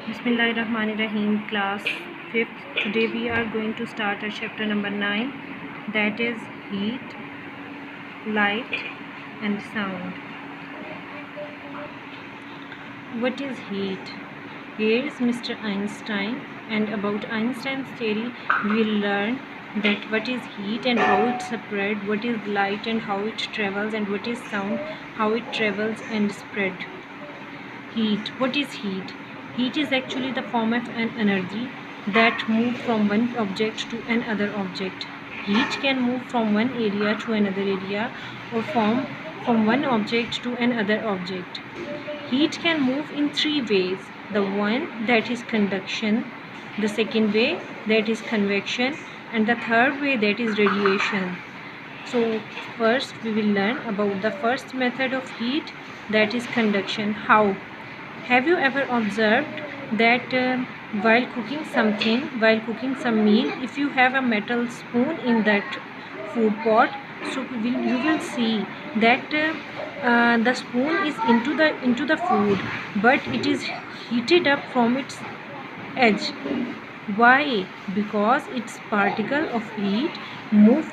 Bismillahirrahmanirrahim, class 5th. Today we are going to start our chapter number 9, that is heat, light and sound. What is heat? Here is Mr. Einstein, and about Einstein's theory we will learn that what is heat and how it spread, what is light and how it travels, and what is sound, how it travels and spread. Heat. What is heat? Heat is actually the form of an energy that moves from one object to another object. Heat can move from one area to another area or from one object to another object. Heat can move in three ways. The one that is conduction, the second way that is convection, and the third way that is radiation. So first we will learn about the first method of heat, that is conduction. How? Have you ever observed that while cooking some meal, if you have a metal spoon in that food pot, so you will see that the spoon is into the food, but it is heated up from its edge. Why? Because its particle of heat move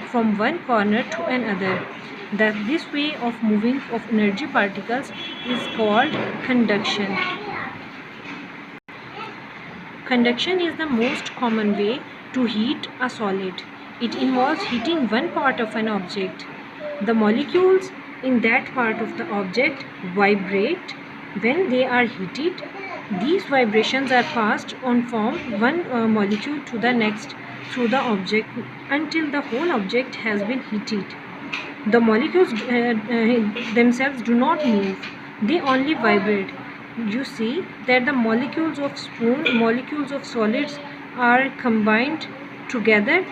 from one corner to another. This way of moving of energy particles is called conduction. Conduction is the most common way to heat a solid. It involves heating one part of an object. The molecules in that part of the object vibrate when they are heated. These vibrations are passed on from one molecule to the next through the object until the whole object has been heated. The molecules themselves do not move, they only vibrate. You see that the molecules of solids are combined together,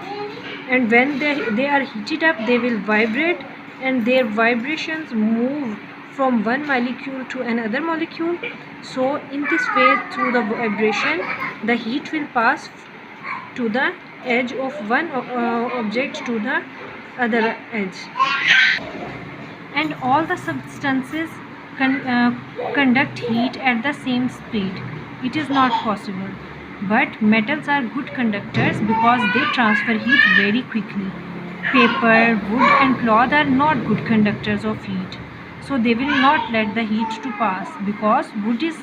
and when they are heated up, they will vibrate, and their vibrations move from one molecule to another molecule. So in this way, through the vibration, the heat will pass to the edge of one object to the other edge, and all the substances conduct heat at the same speed. It is not possible, but metals are good conductors because they transfer heat very quickly. Paper, wood and cloth are not good conductors of heat, so they will not let the heat to pass. Because wood is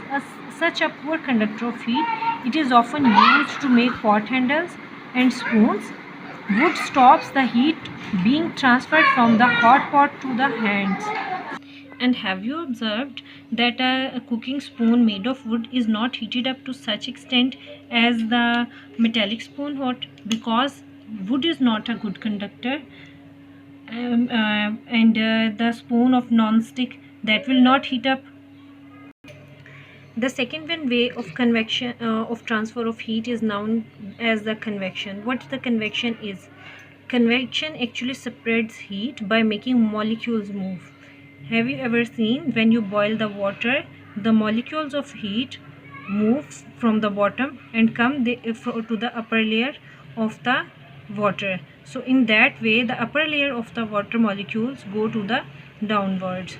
such a poor conductor of heat, it is often used to make pot handles and spoons. Wood stops the heat being transferred from the hot pot to the hands. And have you observed that a cooking spoon made of wood is not heated up to such extent as the metallic spoon hot? Because wood is not a good conductor, and the spoon of non-stick, that will not heat up. The second one way of convection of transfer of heat is known as the convection. What the convection is? Convection actually spreads heat by making molecules move. Have you ever seen when you boil the water, the molecules of heat move from the bottom and come to the upper layer of the water. So in that way, the upper layer of the water molecules go to the downwards.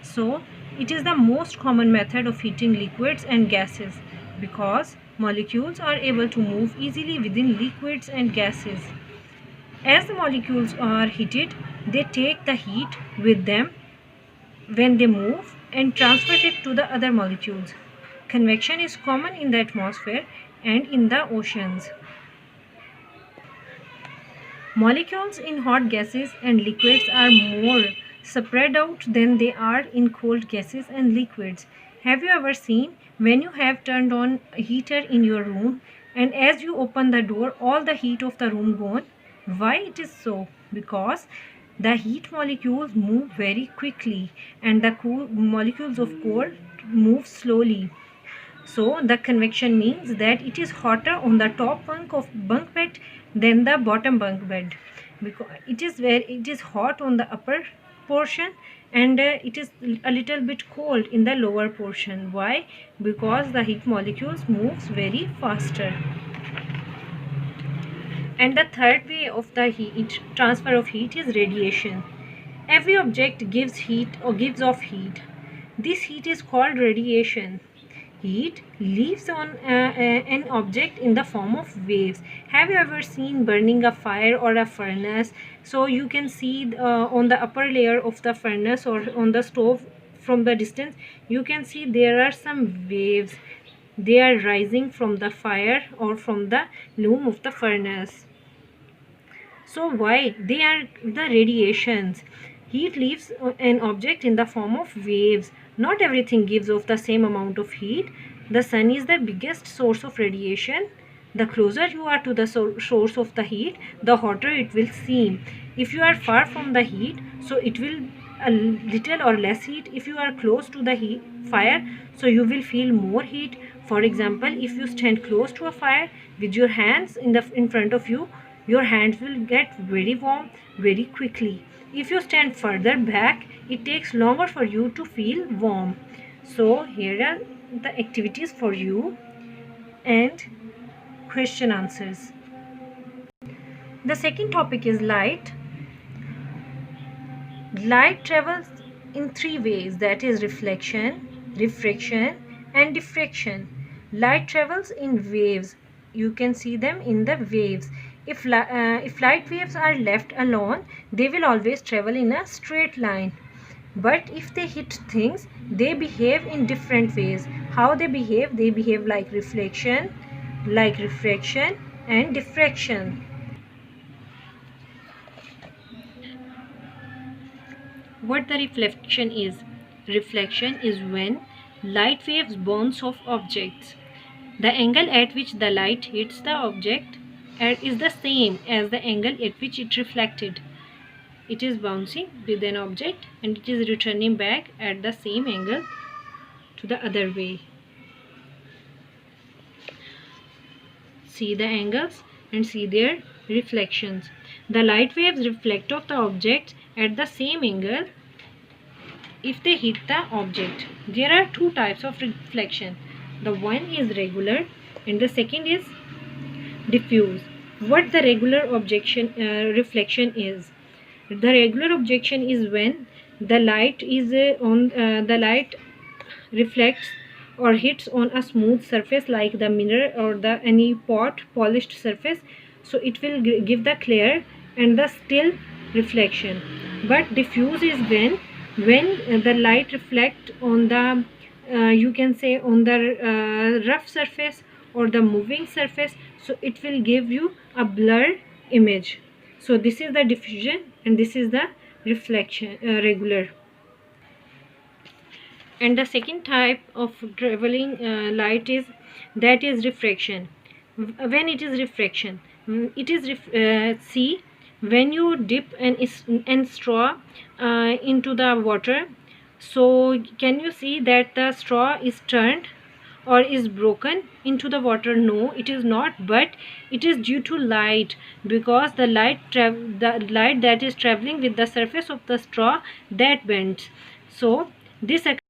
So it is the most common method of heating liquids and gases because molecules are able to move easily within liquids and gases. As the molecules are heated, they take the heat with them when they move and transfer it to the other molecules. Convection is common in the atmosphere and in the oceans. Molecules in hot gases and liquids are more spread out than they are in cold gases and liquids. Have you ever seen when you have turned on a heater in your room, and as you open the door, all the heat of the room gone? Why it is so? Because the heat molecules move very quickly and the molecules of cold move slowly. So the convection means that it is hotter on the top bunk of bunk bed than the bottom bunk bed, because it is hot on the upper portion, and it is a little bit cold in the lower portion. Why? Because the heat molecules moves very faster. And the third way of the heat transfer of heat is radiation. Every object gives heat or gives off heat. This heat is called radiation. Heat leaves on an object in the form of waves. Have you ever seen burning a fire or a furnace? So you can see on the upper layer of the furnace or on the stove, from the distance you can see there are some waves. They are rising from the fire or from the loom of the furnace. So why? They are the radiations. Heat leaves an object in the form of waves. Not everything gives off the same amount of heat. The sun is the biggest source of radiation. The closer you are to the source of the heat, the hotter it will seem. If you are far from the heat, so it will a little or less heat. If you are close to the fire, so you will feel more heat. For example, if you stand close to a fire with your hands in front of you, your hands will get very warm very quickly. If you stand further back, it takes longer for you to feel warm. So here are the activities for you and question answers. The second topic is light. Light travels in three ways, that is reflection, refraction and diffraction. Light travels in waves. You can see them in the waves. If light waves are left alone, they will always travel in a straight line. But if they hit things, they behave in different ways. How they behave? They behave like reflection, like refraction and diffraction. What the reflection is? Reflection is when light waves bounce off objects. The angle at which the light hits the object is the same as the angle at which it reflected. It is bouncing with an object and it is returning back at the same angle to the other way. See the angles and see their reflections. The light waves reflect off the objects at the same angle if they hit the object. There are two types of reflection. The one is regular and the second is diffuse. What the regular reflection is? The regular objection is when the light is the light reflects or hits on a smooth surface like the mirror or the any polished surface, so it will give the clear and the still reflection. But diffuse is when the light reflect on the you can say on the rough surface or the moving surface, so it will give you a blur image. So this is the diffusion and this is the reflection regular. And the second type of traveling light is refraction. When it is refraction, it is see, when you dip an straw into the water, so can you see that the straw is turned or is broken into the water? No, it is not, but it is due to light, because the light that is traveling with the surface of the straw, that bends. So this